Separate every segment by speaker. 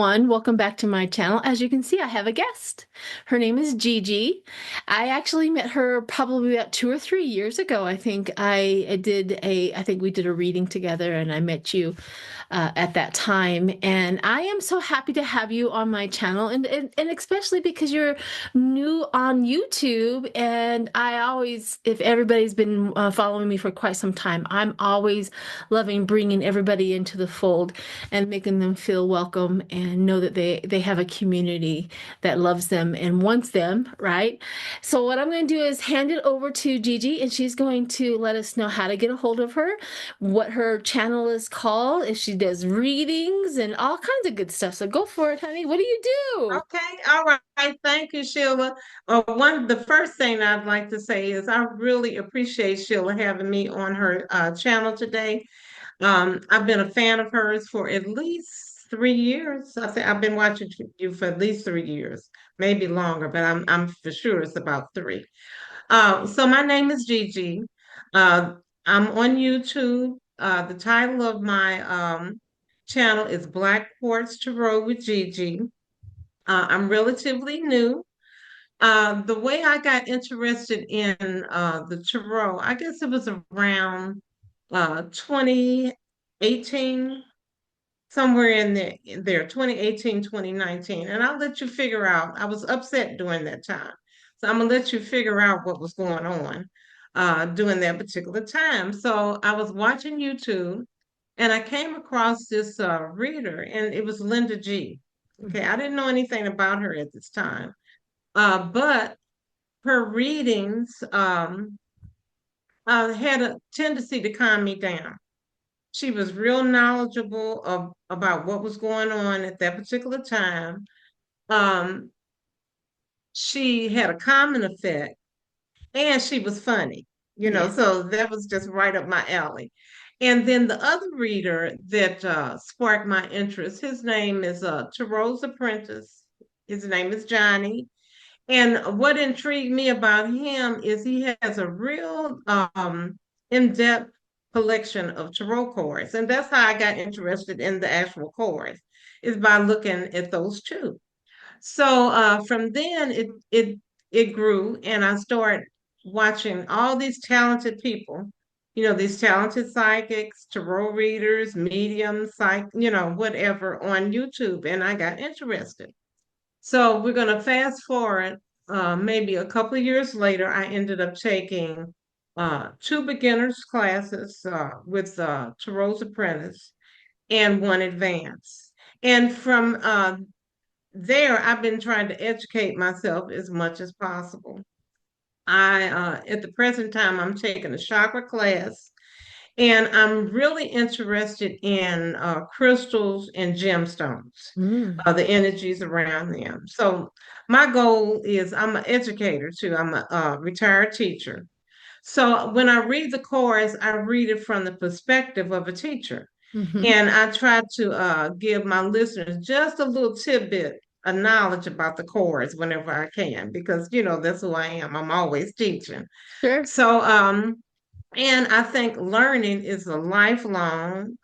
Speaker 1: everyone. Welcome back to my channel. As you can see, I have a guest. Her name is Gigi. I actually met her probably about 2 or 3 years ago. I think we did a reading together and I met you at that time. And I am so happy to have you on my channel and especially because you're new on YouTube. And I always, if everybody's been following me for quite some time, I'm always loving bringing everybody into the fold and making them feel welcome and know that they have a community that loves them and wants them, right? So what I'm going to do is hand it over to Gigi, and she's going to let us know how to get a hold of her, what her channel is called, if she does readings and all kinds of good stuff. So go for it, honey. What do you do?
Speaker 2: Okay, all right. Thank you, Sheila. The first thing I'd like to say is I really appreciate Sheila having me on her channel today. I've been a fan of hers for at least 3 years. I think I've been watching you for at least 3 years, maybe longer, but I'm for sure it's about three. So my name is Gigi. Uh, I'm on YouTube. The title of my channel is Black Quartz Tarot with Gigi. I'm relatively new. The way I got interested in the tarot, I guess it was around 2018, somewhere in there, 2018, 2019. And I'll let you figure out. I was upset during that time. So I'm gonna let you figure out what was going on during that particular time. So I was watching YouTube and I came across this reader, and it was Linda G. Okay, I didn't know anything about her at this time. But her readings had a tendency to calm me down. She was real knowledgeable about what was going on at that particular time. Um, she had a calming effect, and she was funny,
Speaker 1: Yeah.
Speaker 2: so that was just right up my alley. And then the other reader that sparked my interest, his name is Tarot's Apprentice. His name is Johnny. And what intrigued me about him is he has a real in-depth collection of tarot cards. And that's how I got interested in the actual cards, is by looking at those two. So from then it grew, and I started watching all these talented people, these talented psychics, tarot readers, mediums, whatever on YouTube, and I got interested. So we're going to fast forward. Maybe a couple of years later, I ended up taking two beginners classes with Tarot's Apprentice and one advanced. And from there, I've been trying to educate myself as much as possible. At the present time, I'm taking a chakra class, and I'm really interested in crystals and gemstones,
Speaker 1: Mm.
Speaker 2: the energies around them. So my goal is I'm an educator too. I'm a retired teacher. So when I read the course, I read it from the perspective of a teacher.
Speaker 1: Hmm.
Speaker 2: And I try to give my listeners just a little tidbit of knowledge about the course whenever I can, because, that's who I am. I'm always teaching.
Speaker 1: Sure.
Speaker 2: So, and I think learning is a lifelong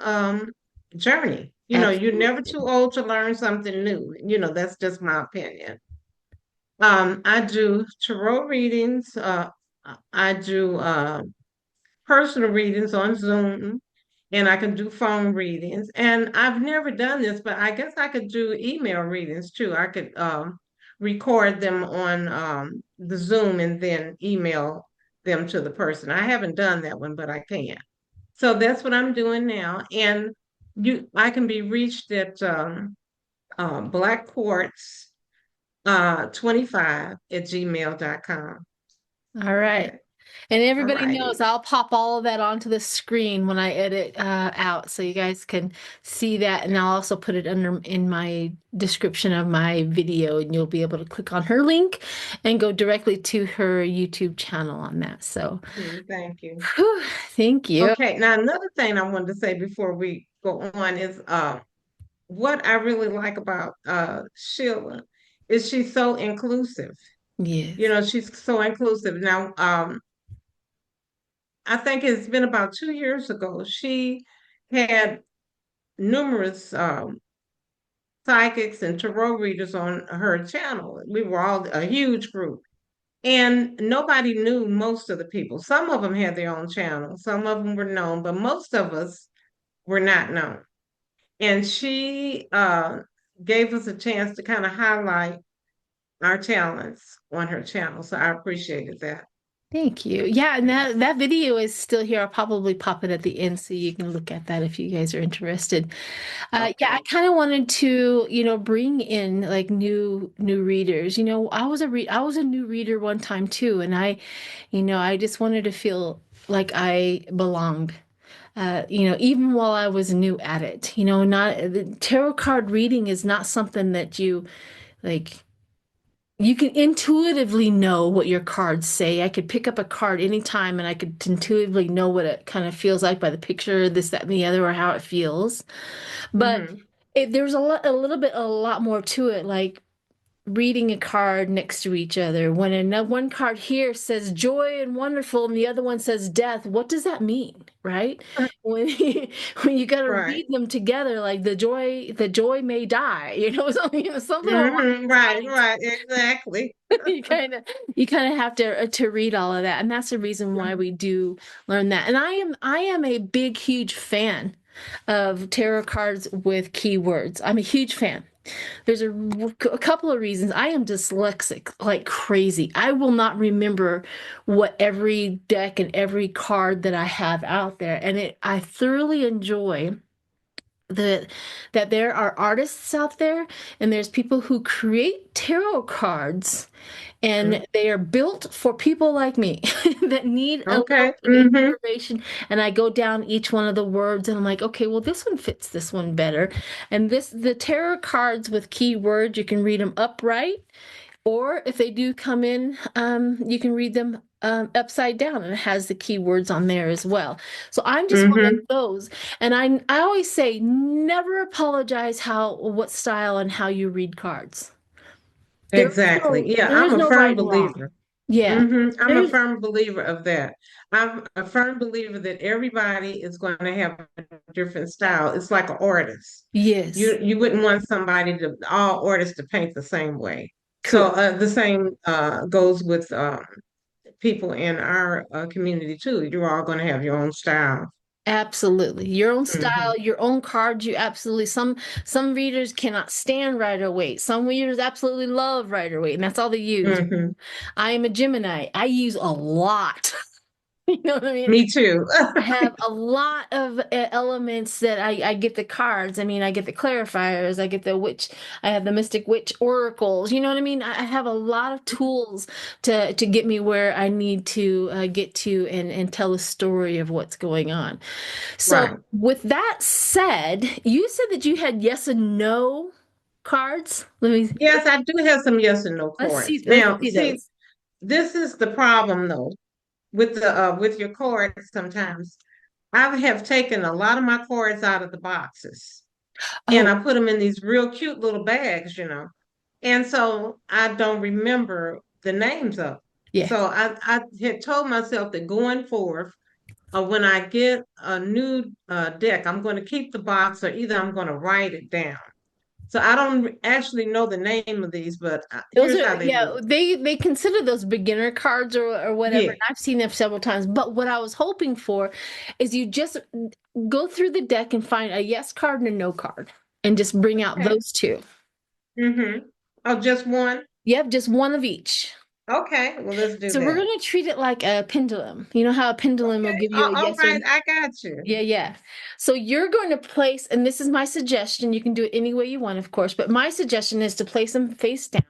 Speaker 2: journey. You're never
Speaker 1: Absolutely.
Speaker 2: too old to learn something new. That's just my opinion. I do tarot readings. I do personal readings on Zoom, and I can do phone readings. And I've never done this, but I guess I could do email readings too. I could record them on the Zoom and then email them to the person. I haven't done that one, but I can. So that's what I'm doing now. And I can be reached at Black Quartz 25 at gmail.com.
Speaker 1: All right.
Speaker 2: Okay.
Speaker 1: And
Speaker 2: All
Speaker 1: everybody knows
Speaker 2: righty.
Speaker 1: I'll pop all of that onto the screen when I edit out so you guys can see that. And I'll also put it under in my description of my video, and you'll be able to click on her link and go directly to her YouTube channel on that. So,
Speaker 2: Thank you.
Speaker 1: whew, thank you.
Speaker 2: Okay, now another thing I wanted to say before we go on is what I really like about Sheila is she's so inclusive.
Speaker 1: Yes.
Speaker 2: She's so inclusive. Now, I think it's been about 2 years ago, she had numerous psychics and tarot readers on her channel. We were all a huge group. And nobody knew most of the people. Some of them had their own channel, some of them were known, but most of us were not known. And she gave us a chance to kind of highlight our talents on her channel. So I appreciated that.
Speaker 1: Thank you. Yeah, and that video is still here. I'll probably pop it at the end so you can look at that if you guys are interested. Yeah, I
Speaker 2: Okay.
Speaker 1: kind of wanted to, bring in like new readers. I was a new reader one time too, and I just wanted to feel like I belonged. Even while I was new at it, not the tarot card reading is not something that like you can intuitively know what your cards say. I could pick up a card anytime and I could intuitively know what it kind of feels like by the picture, this, that, and the other, or how it feels. But
Speaker 2: Hmm.
Speaker 1: there's a lot more to it. Like reading a card next to each other. When one card here says joy and wonderful and the other one says death, what does that mean, right? When when you got to
Speaker 2: Right.
Speaker 1: read them together, like the joy may die, something along those
Speaker 2: Right,
Speaker 1: lines.
Speaker 2: right, exactly.
Speaker 1: You kind of you kind of have to read all of that, and that's the reason why we do learn that. And I am a big, huge fan of tarot cards with keywords. I'm a huge fan. There's a couple of reasons. I am dyslexic like crazy. I will not remember what every deck and every card that I have out there. And I thoroughly enjoy the that there are artists out there and there's people who create tarot cards
Speaker 2: Mhm.
Speaker 1: and they are built for people like me that need a little
Speaker 2: Okay.
Speaker 1: bit of
Speaker 2: Hmm.
Speaker 1: inspiration. And I go down each one of the words and I'm like, okay, well, this one fits this one better. And the tarot cards with keywords, you can read them upright, or if they do come in, you can read them upside down, and it has the keywords on there as well. So I'm just one of
Speaker 2: Hmm.
Speaker 1: those, and I always say, never apologize what style and how you read cards.
Speaker 2: Exactly. Yeah,
Speaker 1: There is
Speaker 2: I'm a
Speaker 1: no
Speaker 2: firm
Speaker 1: right and wrong.
Speaker 2: believer.
Speaker 1: Yeah.
Speaker 2: I'm a
Speaker 1: There's
Speaker 2: firm believer of that. I'm a firm believer that everybody is going to have a different style. It's like an artist.
Speaker 1: yes,
Speaker 2: You wouldn't want somebody to all artists to paint the same way. So
Speaker 1: correct.
Speaker 2: the same goes with people in our community too. You're all going to have your own style.
Speaker 1: Absolutely. Your own
Speaker 2: Hmm.
Speaker 1: style, your own cards, you absolutely some readers cannot stand Rider Waite. Some readers absolutely love Rider Waite, and that's all they use.
Speaker 2: Hmm.
Speaker 1: I am a Gemini. I use a lot. You know what I mean?
Speaker 2: Me too.
Speaker 1: I have a lot of elements that I get the cards. I mean, I get the clarifiers, I get the witch, I have the mystic witch oracles. You know what I mean? I have a lot of tools to get me where I need to get to and tell a story of what's going on. So,
Speaker 2: Right.
Speaker 1: with that said, you said that you had yes and no cards.
Speaker 2: Yes, I do have some yes and no cards.
Speaker 1: Let's
Speaker 2: Now,
Speaker 1: see
Speaker 2: see,
Speaker 1: those.
Speaker 2: this is the problem though with your cards sometimes. I have taken a lot of my cards out of the boxes and
Speaker 1: Oh,
Speaker 2: I put them in these real cute little bags. And so I don't remember the names of them.
Speaker 1: yeah.
Speaker 2: So I had told myself that going forth, when I get a new deck, I'm going to keep the box or either I'm going to write it down. So I don't actually know the name of these, but
Speaker 1: Those
Speaker 2: here's
Speaker 1: are,
Speaker 2: how they
Speaker 1: yeah,
Speaker 2: look.
Speaker 1: they consider those beginner cards or whatever.
Speaker 2: Yeah.
Speaker 1: And I've seen them several times. But what I was hoping for is you just go through the deck and find a yes card and a no card and just bring out
Speaker 2: Okay.
Speaker 1: those two.
Speaker 2: Mm-hmm. Oh, just one?
Speaker 1: You have just one of each.
Speaker 2: Okay. Well, let's do
Speaker 1: So we're
Speaker 2: that.
Speaker 1: going to treat it like a pendulum. You know how a pendulum will
Speaker 2: Okay.
Speaker 1: give you a
Speaker 2: All
Speaker 1: yes or
Speaker 2: right. I got you.
Speaker 1: yeah, yeah. So you're going to place, and this is my suggestion. You can do it any way you want, of course, but my suggestion is to place them face down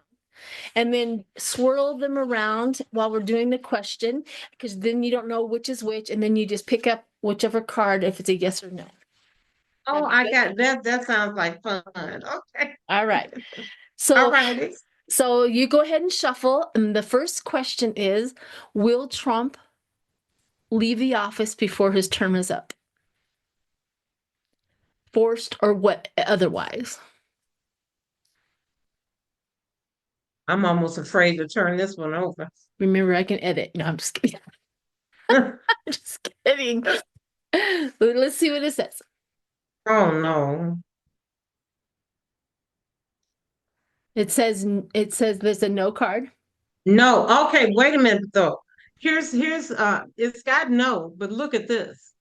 Speaker 1: and then swirl them around while we're doing the question, because then you don't know which is which, and then you just pick up whichever card if it's a yes or no.
Speaker 2: Oh,
Speaker 1: That'd be
Speaker 2: I
Speaker 1: good.
Speaker 2: got that. That sounds like fun. Okay.
Speaker 1: All right.
Speaker 2: All
Speaker 1: So
Speaker 2: righty.
Speaker 1: so you go ahead and shuffle, and the first question is, will Trump leave the office before his term is up? Forced or what otherwise?
Speaker 2: I'm almost afraid to turn this one over.
Speaker 1: Remember, I can edit. No, I'm just kidding. I'm just kidding. Let's see what it says.
Speaker 2: Oh no.
Speaker 1: it says there's a no card.
Speaker 2: No, okay, wait a minute though. Here's it's got no, but look at this.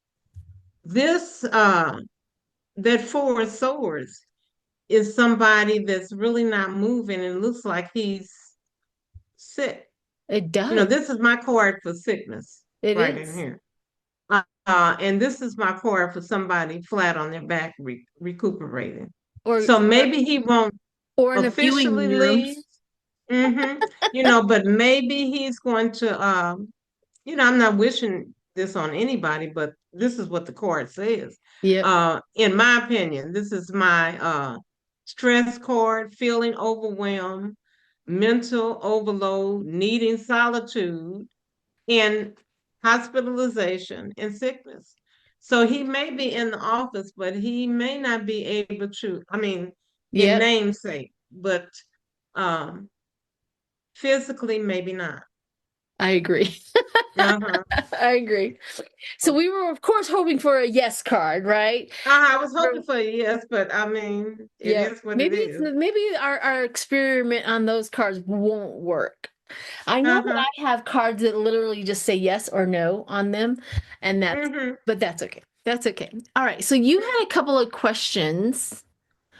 Speaker 2: This that four of swords is somebody that's really not moving and looks like he's sick.
Speaker 1: It
Speaker 2: You know,
Speaker 1: does.
Speaker 2: this is my card for sickness
Speaker 1: It
Speaker 2: right in
Speaker 1: is.
Speaker 2: here. And this is my card for somebody flat on their back recuperating.
Speaker 1: Or
Speaker 2: So
Speaker 1: or
Speaker 2: maybe he won't
Speaker 1: or in a viewing
Speaker 2: officially
Speaker 1: room.
Speaker 2: leave. You know, but maybe he's going to you know, I'm not wishing this on anybody, but this is what the card says.
Speaker 1: Yep.
Speaker 2: In my opinion, this is my stress card, feeling overwhelmed, mental overload, needing solitude, and hospitalization and sickness. So he may be in the office, but he may not be able to, I mean, in
Speaker 1: Yep.
Speaker 2: namesake, but um, physically, maybe not.
Speaker 1: I agree.
Speaker 2: Uh-huh.
Speaker 1: I agree. So we were, of course, hoping for a yes card, right?
Speaker 2: I was hoping for a yes, but I mean, it
Speaker 1: Yeah.
Speaker 2: is what it
Speaker 1: Maybe it's
Speaker 2: is.
Speaker 1: maybe our experiment on those cards won't work. I know that
Speaker 2: Uh-huh.
Speaker 1: I have cards that literally just say yes or no on them, and
Speaker 2: Mm-hmm.
Speaker 1: but that's okay. That's okay. All right. So you had a couple of questions.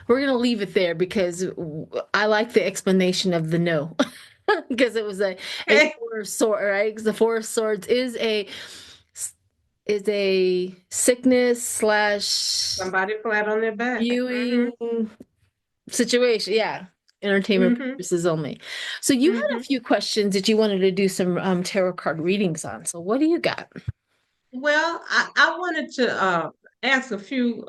Speaker 1: We're gonna leave it there because I like the explanation of the no. Because it was a
Speaker 2: Okay.
Speaker 1: four of sword, right? Because the four of swords is a sickness slash
Speaker 2: Somebody flat on their back. Mm-hmm.
Speaker 1: viewing situation. Yeah. Entertainment
Speaker 2: Mm-hmm.
Speaker 1: purposes only. So you had a
Speaker 2: Mm-hmm.
Speaker 1: few questions that you wanted to do some tarot card readings on. So what do you got?
Speaker 2: Well, I wanted to ask a few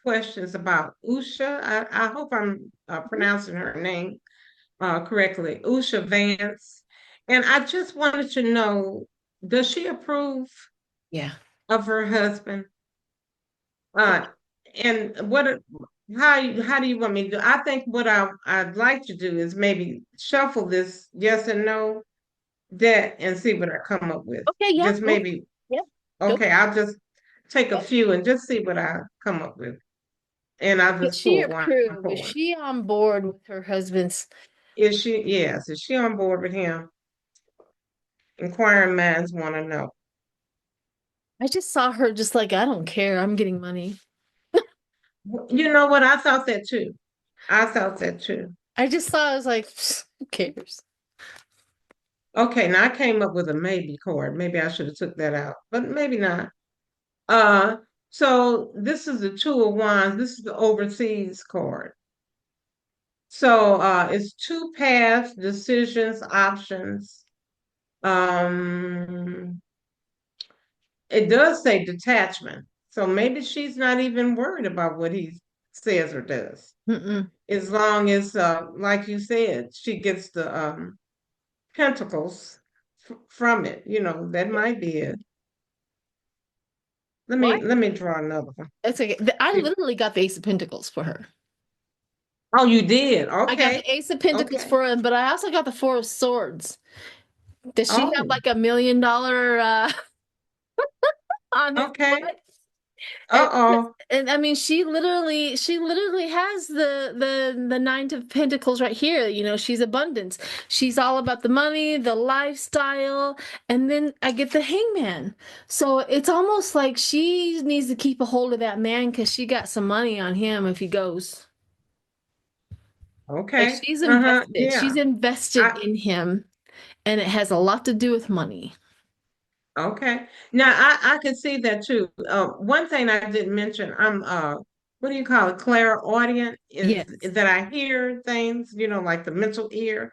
Speaker 2: questions about Usha. I hope I'm pronouncing her name correctly, Usha Vance. And I just wanted to know, does she approve
Speaker 1: Yeah.
Speaker 2: of her husband? Uh, and how do you want me to do? I think what I'd like to do is maybe shuffle this yes and no deck and see what I come up with.
Speaker 1: Okay, yeah,
Speaker 2: Just
Speaker 1: go.
Speaker 2: maybe,
Speaker 1: Yeah, go.
Speaker 2: okay, I'll just take a
Speaker 1: Yeah.
Speaker 2: few and just see what I come up with. And I'll
Speaker 1: Did
Speaker 2: just
Speaker 1: she
Speaker 2: pull one
Speaker 1: approve? Is
Speaker 2: forward.
Speaker 1: she on board with her husband's?
Speaker 2: Is she, yes, is she on board with him? Inquiring minds want to know.
Speaker 1: I just saw her just like, I don't care. I'm getting money.
Speaker 2: You know what? I thought that too. I thought that too.
Speaker 1: I just saw, I was like, who cares?
Speaker 2: Okay, now I came up with a maybe card. Maybe I should have took that out, but maybe not. Uh, so this is the two of wands. This is the overseas card. So it's two paths, decisions, options. Um, it does say detachment. So maybe she's not even worried about what he says or does.
Speaker 1: Mm-mm.
Speaker 2: As long as, like you said, she gets the pentacles from it. You know, that might be it.
Speaker 1: What?
Speaker 2: Let me draw another one.
Speaker 1: That's okay. I
Speaker 2: See.
Speaker 1: literally got the Ace of Pentacles for her.
Speaker 2: Oh, you did.
Speaker 1: I got
Speaker 2: Okay.
Speaker 1: the Ace of Pentacles
Speaker 2: Okay.
Speaker 1: for her, but I also got the Four of Swords. Does she have
Speaker 2: Oh,
Speaker 1: like $1 million on his
Speaker 2: okay.
Speaker 1: foot? And
Speaker 2: Uh-oh.
Speaker 1: and I mean, she literally has the Nine of Pentacles right here. You know, she's abundance. She's all about the money, the lifestyle, and then I get the Hangman. So it's almost like she needs to keep a hold of that man because she got some money on him if he goes. Like
Speaker 2: Okay.
Speaker 1: she's
Speaker 2: Uh-huh.
Speaker 1: invested.
Speaker 2: Yeah.
Speaker 1: She's invested
Speaker 2: I
Speaker 1: in him, and it has a lot to do with money.
Speaker 2: okay. Now I can see that too. One thing I didn't mention, I'm what do you call it? Clairaudient
Speaker 1: Yes.
Speaker 2: is that I hear things, you know, like the mental ear.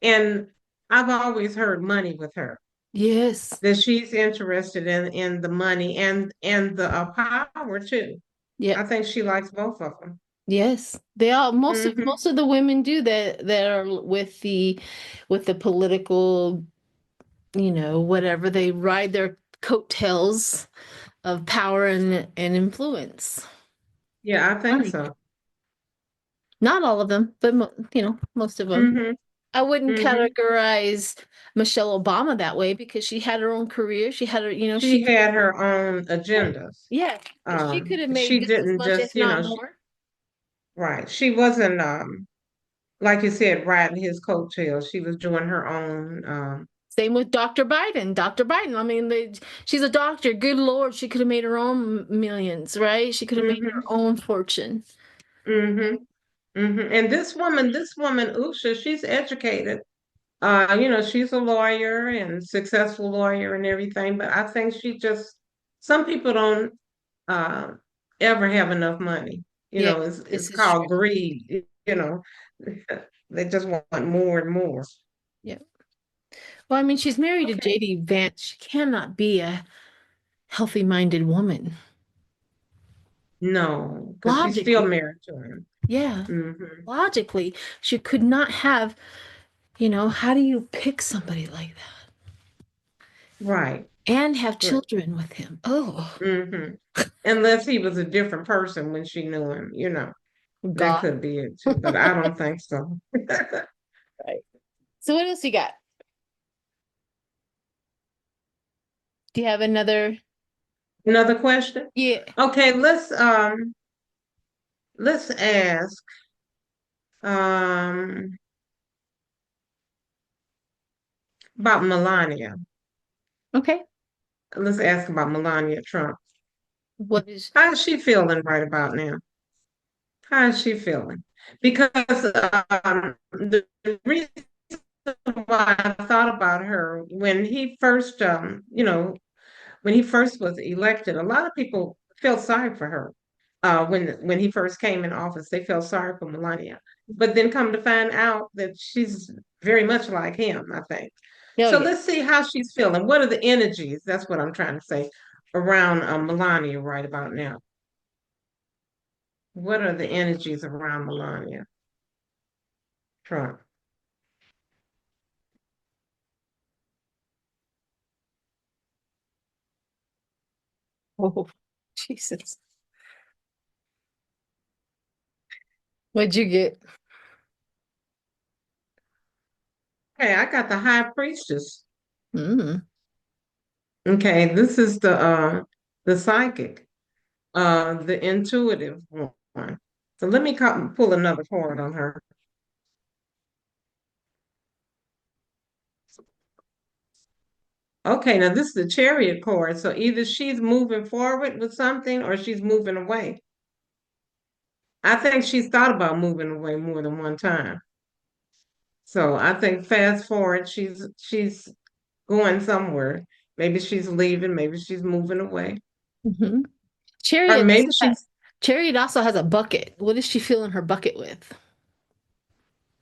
Speaker 2: And I've always heard money with her.
Speaker 1: Yes.
Speaker 2: That she's interested in the money and the power too. I
Speaker 1: Yep.
Speaker 2: think she likes both of them.
Speaker 1: Yes, they all most of
Speaker 2: Hmm.
Speaker 1: most of the women do that are with the political, whatever they ride their coattails of power and influence.
Speaker 2: Yeah, I think
Speaker 1: Money.
Speaker 2: so.
Speaker 1: Not all of them, but most of them.
Speaker 2: Hmm.
Speaker 1: I wouldn't
Speaker 2: Hmm.
Speaker 1: categorize Michelle Obama that way because she had her own career. She had her, she
Speaker 2: She
Speaker 1: could,
Speaker 2: had her own
Speaker 1: yeah,
Speaker 2: agendas.
Speaker 1: yeah, she could have made
Speaker 2: She
Speaker 1: just as
Speaker 2: didn't
Speaker 1: much, if
Speaker 2: just,
Speaker 1: not more.
Speaker 2: right. She wasn't like you said, riding his coattails. She was doing her own.
Speaker 1: Same with Dr. Biden. Dr. Biden, I mean, she's a doctor. Good Lord, she could have made her own millions, right? She could have made her
Speaker 2: Hmm.
Speaker 1: own fortune.
Speaker 2: Hmm. Hmm. And this woman, Usha, she's educated. She's a lawyer and successful lawyer and everything, but I think some people don't uh, ever have enough money.
Speaker 1: Yeah,
Speaker 2: It's
Speaker 1: this is
Speaker 2: called
Speaker 1: true.
Speaker 2: greed. They just want more and more.
Speaker 1: Yeah. Well, I mean, she's married to
Speaker 2: Okay.
Speaker 1: JD Vance. She cannot be a healthy-minded woman.
Speaker 2: No, because she's still
Speaker 1: Logically,
Speaker 2: married to him.
Speaker 1: yeah,
Speaker 2: Hmm.
Speaker 1: logically, she could not have, how do you pick somebody like that
Speaker 2: Right.
Speaker 1: and have
Speaker 2: Right.
Speaker 1: children with him? Oh,
Speaker 2: Hmm. Unless he was a different person when she knew him. That
Speaker 1: God.
Speaker 2: could be it too, but I don't think so.
Speaker 1: Right. So what else you got? Do you have another?
Speaker 2: Another question?
Speaker 1: Yeah.
Speaker 2: Okay, let's ask um about Melania.
Speaker 1: Okay.
Speaker 2: Let's ask about Melania Trump.
Speaker 1: What is?
Speaker 2: How is she feeling right about now? How is she feeling? Because the reason why I thought about her when he first was elected, a lot of people felt sorry for her. When he first came in office, they felt sorry for Melania. But then come to find out that she's very much like him, I think.
Speaker 1: Oh
Speaker 2: So
Speaker 1: yeah.
Speaker 2: let's see how she's feeling. What are the energies? That's what I'm trying to say around Melania right about now. What are the energies around Melania Trump?
Speaker 1: Oh, Jesus. What'd you get?
Speaker 2: Okay, I got the High Priestess.
Speaker 1: Mm.
Speaker 2: Okay, this is the psychic, the intuitive one. So let me pull another card on her. Okay, now this is the chariot card. So either she's moving forward with something or she's moving away. I think she's thought about moving away more than one time. So I think fast forward, she's going somewhere. Maybe she's leaving, maybe she's moving away.
Speaker 1: Hmm.
Speaker 2: Or
Speaker 1: Chariot
Speaker 2: maybe
Speaker 1: also has,
Speaker 2: she's,
Speaker 1: Chariot also has a bucket. What is she filling her bucket with?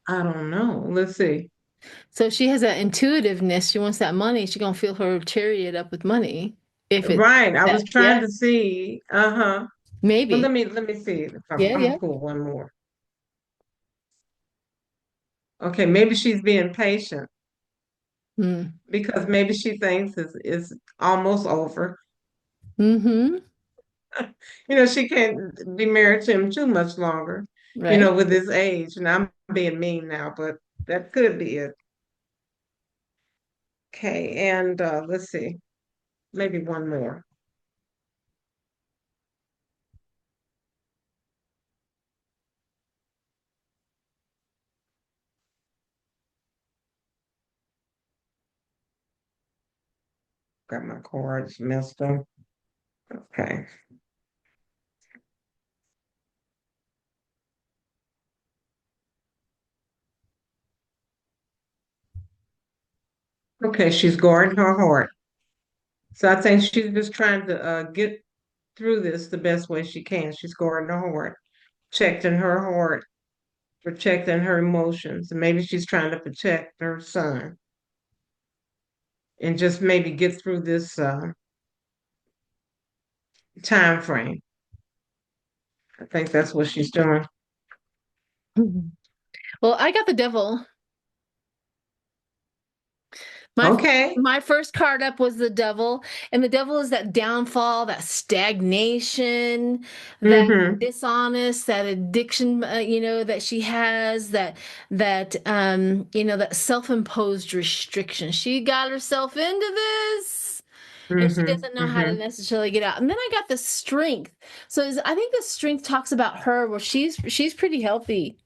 Speaker 2: I don't know. Let's see.
Speaker 1: So she has that intuitiveness. She wants that money. She's gonna fill her chariot up with money. If it's
Speaker 2: Right. I was
Speaker 1: that,
Speaker 2: trying
Speaker 1: yeah,
Speaker 2: to see. Uh-huh. But
Speaker 1: maybe.
Speaker 2: let me see. I'm
Speaker 1: Yeah,
Speaker 2: gonna
Speaker 1: yeah.
Speaker 2: pull one more. Okay, maybe she's being patient
Speaker 1: Mm.
Speaker 2: because maybe she thinks it's almost over.
Speaker 1: Mm-hmm.
Speaker 2: She can't be married to him too much longer,
Speaker 1: Right.
Speaker 2: with his age. And I'm being mean now, but that could be it. Okay, and let's see, maybe one more. Got my cards messed up. Okay. Okay, she's guarding her heart. So I think she's just trying to get through this the best way she can. She's guarding her heart, protecting her heart, protecting her emotions. And maybe she's trying to protect her son and just maybe get through this time frame. I think that's what she's doing.
Speaker 1: Mhm. Well, I got the devil. My
Speaker 2: Okay.
Speaker 1: my first card up was the devil, and the devil is that downfall, that stagnation, that
Speaker 2: Mm-hmm.
Speaker 1: dishonest, that addiction, that she has, that self-imposed restriction. She got herself into this, and she
Speaker 2: Mm-hmm.
Speaker 1: doesn't know how to
Speaker 2: Mm-hmm.
Speaker 1: necessarily get out. And then I got the strength. So I think the strength talks about her, where she's pretty healthy.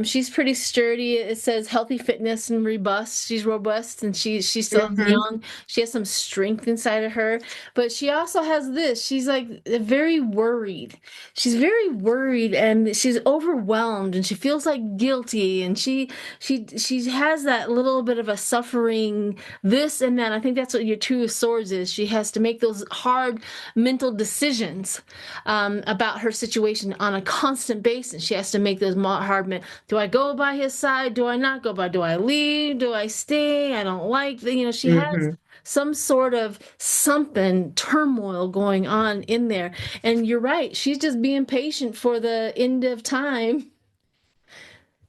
Speaker 1: She's pretty sturdy. It says healthy fitness and robust. She's robust and she still is
Speaker 2: Mm-hmm.
Speaker 1: young. She has some strength inside of her, but she also has this. She's like very worried. She's very worried and she's overwhelmed and she feels like guilty and she has that little bit of a suffering this and that. I think that's what your Two of Swords is. She has to make those hard mental decisions about her situation on a constant basis. She has to make those hard. Do I go by his side? Do I not go by? Do I leave? Do I stay? I don't like the, she has
Speaker 2: Mm-hmm.
Speaker 1: some sort of something turmoil going on in there. And you're right. She's just being patient for the end of time.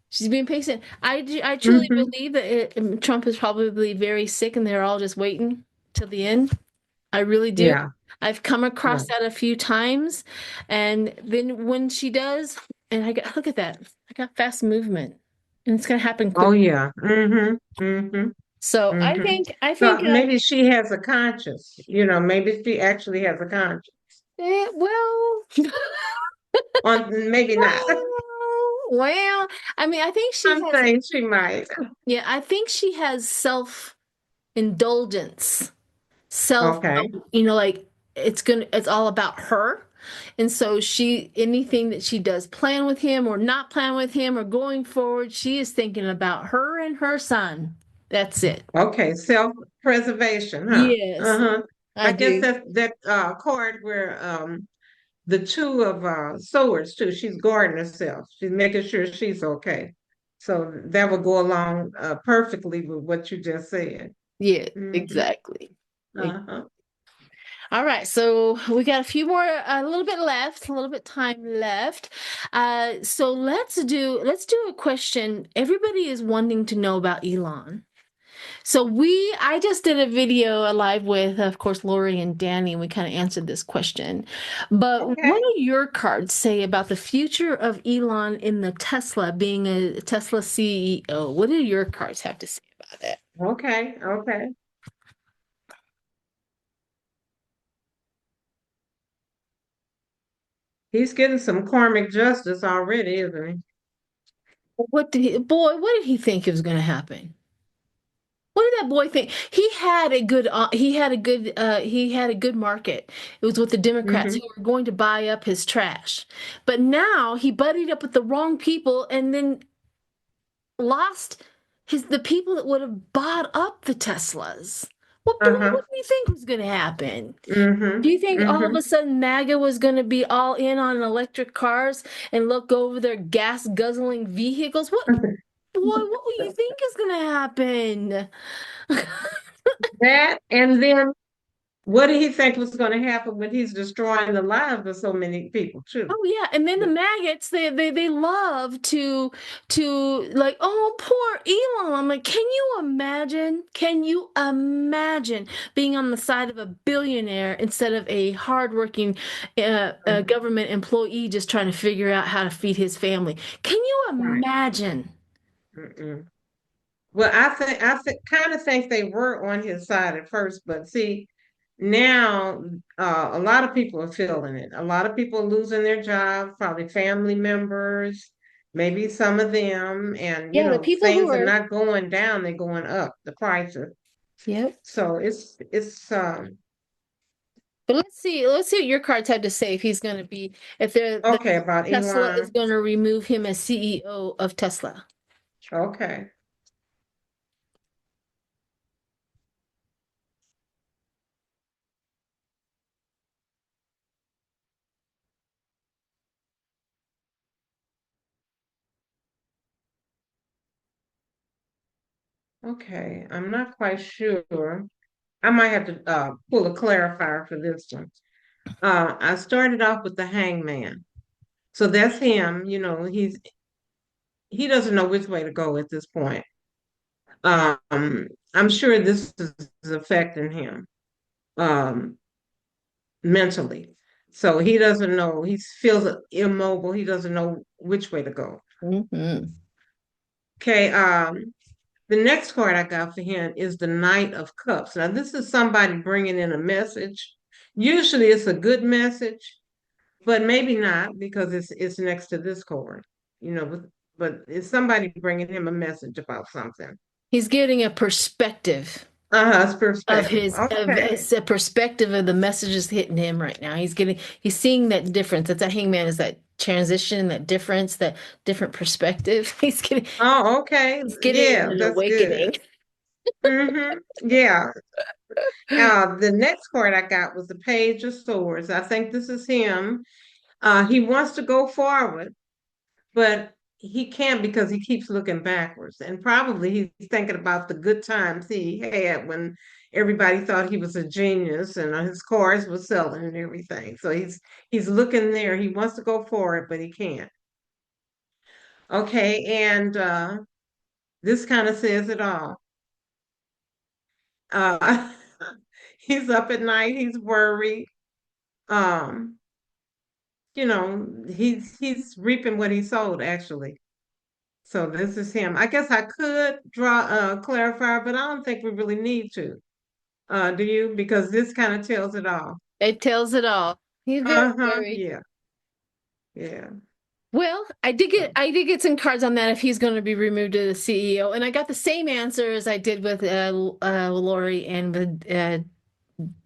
Speaker 1: She's being patient. I truly
Speaker 2: Mm-hmm.
Speaker 1: believe that Trump is probably very sick and they're all just waiting till the end. I really do.
Speaker 2: Yeah.
Speaker 1: I've come across
Speaker 2: Right.
Speaker 1: that a few times. And then when she does, and look at that. I got fast movement. And it's gonna happen
Speaker 2: Oh
Speaker 1: quick.
Speaker 2: yeah. Mm-hmm. Mm-hmm.
Speaker 1: So
Speaker 2: Mm-hmm.
Speaker 1: I
Speaker 2: So
Speaker 1: think
Speaker 2: maybe she has a conscience, maybe she actually has a conscience.
Speaker 1: well,
Speaker 2: On maybe not.
Speaker 1: well, I mean, I think she
Speaker 2: I'm
Speaker 1: has,
Speaker 2: saying she might.
Speaker 1: yeah, I think she has self-indulgence. Self,
Speaker 2: Okay.
Speaker 1: like it's all about her. And so anything that she does plan with him or not plan with him or going forward, she is thinking about her and her son. That's it.
Speaker 2: Okay. Self-preservation, huh?
Speaker 1: Yes,
Speaker 2: Uh-huh.
Speaker 1: I
Speaker 2: I guess
Speaker 1: do.
Speaker 2: that card where the two of swords too. She's guarding herself. She's making sure she's okay. So that would go along perfectly with what you just said.
Speaker 1: Yeah,
Speaker 2: Mm-hmm.
Speaker 1: exactly.
Speaker 2: Uh-huh.
Speaker 1: All right, so we got a little bit left, a little bit time left. So let's do a question. Everybody is wanting to know about Elon. So I just did a video live with, of course, Lori and Danny, and we kind of answered this question. But what
Speaker 2: Okay.
Speaker 1: do your cards say about the future of Elon in the Tesla, being a Tesla CEO? What do your cards have to say about that?
Speaker 2: Okay. Okay. He's getting some karmic justice already, isn't he?
Speaker 1: What did he think was going to happen? What did that boy think? He had a good market. It was with the Democrats who
Speaker 2: Mm-hmm.
Speaker 1: were going to buy up his trash. But now he buddied up with the wrong people and then lost the people that would have bought up the Teslas.
Speaker 2: Uh-huh.
Speaker 1: What do you think was going to happen? Do
Speaker 2: Mm-hmm.
Speaker 1: you think all of
Speaker 2: Mm-hmm.
Speaker 1: a sudden MAGA was going to be all in on electric cars and look over their gas guzzling vehicles? What do you think is going to happen?
Speaker 2: That and then what did he think was going to happen when he's destroying the lives of so many people too?
Speaker 1: Oh yeah, and then the maggots they love to like, oh, poor Elon. I'm like, can you imagine? Can you imagine being on the side of a billionaire instead of a hardworking government employee just trying to figure out how to feed his family? Can you
Speaker 2: Right.
Speaker 1: imagine?
Speaker 2: Mm-mm. Well, I kind of think they were on his side at first, but see, now a lot of people are feeling it. A lot of people are losing their jobs, probably family members, maybe some of them, and
Speaker 1: Yeah, the people who
Speaker 2: things are
Speaker 1: are.
Speaker 2: not going down; they're going up. The prices.
Speaker 1: Yep.
Speaker 2: So it's
Speaker 1: But let's see what your cards have to say if he's going to be if the
Speaker 2: okay about
Speaker 1: Tesla is
Speaker 2: Elon.
Speaker 1: going to remove him as CEO of Tesla.
Speaker 2: Okay. Okay, I'm not quite sure. I might have to pull a clarifier for this one. I started off with the hangman. So that's him, he doesn't know which way to go at this point. I'm sure this is affecting him mentally. So he doesn't know, he feels immobile, he doesn't know which way to go.
Speaker 1: Hmm.
Speaker 2: Okay, the next card I got for him is the Knight of Cups. Now, this is somebody bringing in a message. Usually it's a good message, but maybe not because it's next to this card. You know, but it's somebody bringing him a message about something.
Speaker 1: He's getting a perspective
Speaker 2: Uh-huh, it's
Speaker 1: of
Speaker 2: perspective.
Speaker 1: his of
Speaker 2: Okay.
Speaker 1: it's a perspective of the messages hitting him right now. He's seeing that difference. That's a hangman is that transition, that difference, that different perspective.
Speaker 2: Oh, okay.
Speaker 1: He's getting
Speaker 2: Yeah,
Speaker 1: an
Speaker 2: that's good.
Speaker 1: awakening.
Speaker 2: Yeah. The next card I got was the Page of Swords. I think this is him. He wants to go forward, but he can't because he keeps looking backwards. And probably he's thinking about the good times he had when everybody thought he was a genius and his cars were selling and everything. So he's looking there. He wants to go forward, but he can't. Okay, and this kind of says it all. Uh, he's up at night. He's worried. Um, he's reaping what he sowed, actually. So this is him. I guess I could draw clarify, but I don't think we really need to. Do you? Because this kind of tells it all.
Speaker 1: It tells it all. He's very
Speaker 2: Uh-huh.
Speaker 1: worried.
Speaker 2: Yeah. Yeah.
Speaker 1: Well,
Speaker 2: So
Speaker 1: I did get some cards on that if he's going to be removed as the CEO, and I got the same answer as I did with Lori and with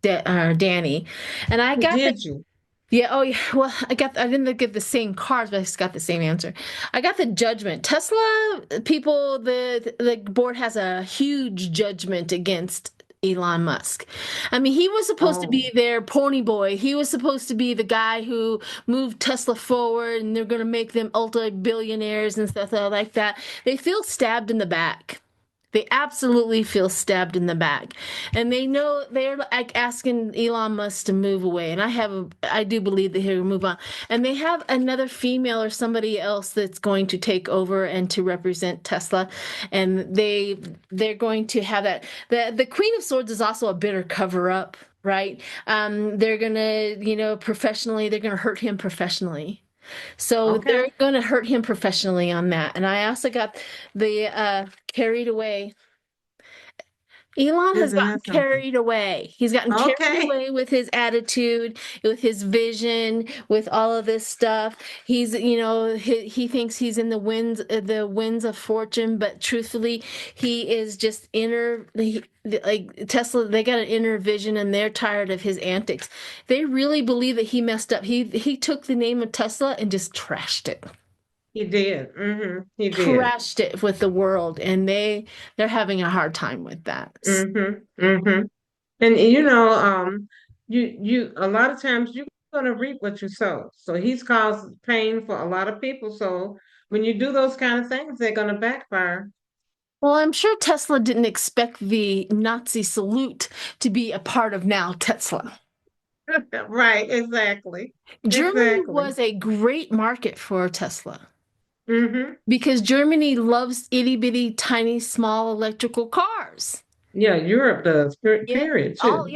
Speaker 1: Danny, and I got the
Speaker 2: did you?
Speaker 1: yeah, oh yeah. Well, I didn't get the same cards, but I just got the same answer. I got the judgment. Tesla people, the board has a huge judgment against Elon Musk. I mean, he was supposed to
Speaker 2: Oh,
Speaker 1: be their pony boy. He was supposed to be the guy who moved Tesla forward and they're going to make them ultra-billionaires and stuff like that. They feel stabbed in the back. They absolutely feel stabbed in the back. And they know they're like asking Elon Musk to move away. And I do believe that he'll move on. And they have another female or somebody else that's going to take over and to represent Tesla. And they're going to have that. The Queen of Swords is also a bitter cover up, right? They're gonna, professionally, they're gonna hurt him professionally. So they're
Speaker 2: okay.
Speaker 1: going to hurt him professionally on that. And I also got the carried away. Elon has
Speaker 2: Isn't
Speaker 1: gotten
Speaker 2: that something?
Speaker 1: carried away. He's gotten carried
Speaker 2: Okay.
Speaker 1: away with his attitude, with his vision, with all of this stuff. He thinks he's in the winds of fortune, but truthfully, he is just like Tesla, they got an inner vision and they're tired of his antics. They really believe that he messed up. He took the name of Tesla and just trashed it.
Speaker 2: He did. He did.
Speaker 1: Trashed it with the world, and they're having a hard time with that.
Speaker 2: Mm-hmm. And you a lot of times you're gonna reap what you sow. So he's caused pain for a lot of people. So when you do those kind of things, they're gonna backfire.
Speaker 1: Well, I'm sure Tesla didn't expect the Nazi salute to be a part of now Tesla.
Speaker 2: Right, exactly.
Speaker 1: Germany
Speaker 2: Exactly.
Speaker 1: was a great market for Tesla
Speaker 2: Hmm.
Speaker 1: because Germany loves itty bitty, tiny, small electrical cars.
Speaker 2: Yeah, Europe does,
Speaker 1: Yeah.
Speaker 2: period, too.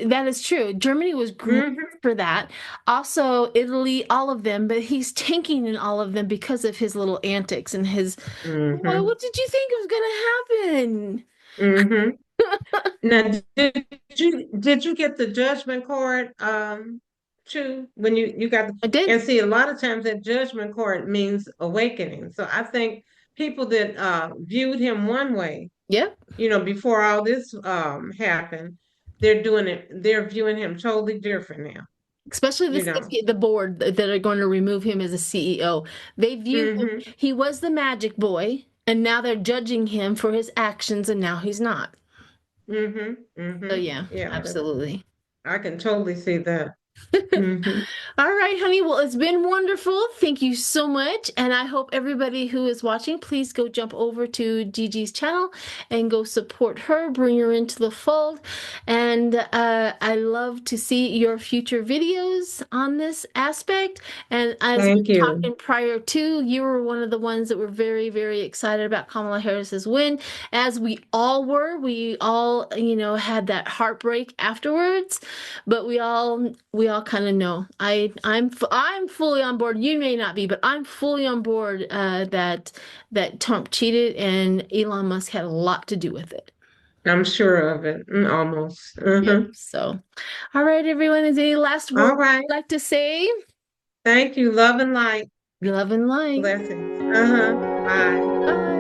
Speaker 1: That is true. Germany was great
Speaker 2: Hmm.
Speaker 1: for that. Also, Italy, all of them, but he's tanking in all of them because of his little antics and his, well,
Speaker 2: Hmm.
Speaker 1: what did you think was going to happen?
Speaker 2: Hmm. Now, did you get the judgment card too when you got
Speaker 1: I did.
Speaker 2: and see a lot of times that judgment card means awakening. So I think people that viewed him one way,
Speaker 1: Yep.
Speaker 2: before all this happened, they're viewing him totally different now,
Speaker 1: Especially
Speaker 2: you know.
Speaker 1: the board that are going to remove him as a CEO. They view him,
Speaker 2: Mm-hmm.
Speaker 1: he was the magic boy, and now they're judging him for his actions, and now he's not.
Speaker 2: Mm-hmm.
Speaker 1: So,
Speaker 2: Mm-hmm.
Speaker 1: yeah,
Speaker 2: Yeah,
Speaker 1: absolutely.
Speaker 2: I can totally see that. Mm-hmm.
Speaker 1: All right, honey. Well, it's been wonderful. Thank you so much. And I hope everybody who is watching, please go jump over to Gigi's channel and go support her, bring her into the fold. And I love to see your future videos on this aspect. And as we
Speaker 2: Thank
Speaker 1: were
Speaker 2: you.
Speaker 1: talking prior to, you were one of the ones that were very, very excited about Kamala Harris's win, as we all were. We all, had that heartbreak afterwards, but we all kind of know. I'm fully on board. You may not be, but I'm fully on board that Trump cheated and Elon Musk had a lot to do with it.
Speaker 2: I'm sure of it. Almost.
Speaker 1: Yep.
Speaker 2: Mm-hmm.
Speaker 1: So, all right, everyone. Is there any last
Speaker 2: All
Speaker 1: word
Speaker 2: right.
Speaker 1: you'd like to say?
Speaker 2: Thank you. Love and light.
Speaker 1: Love and light.
Speaker 2: Blessings. Uh-huh. Bye.
Speaker 1: Bye.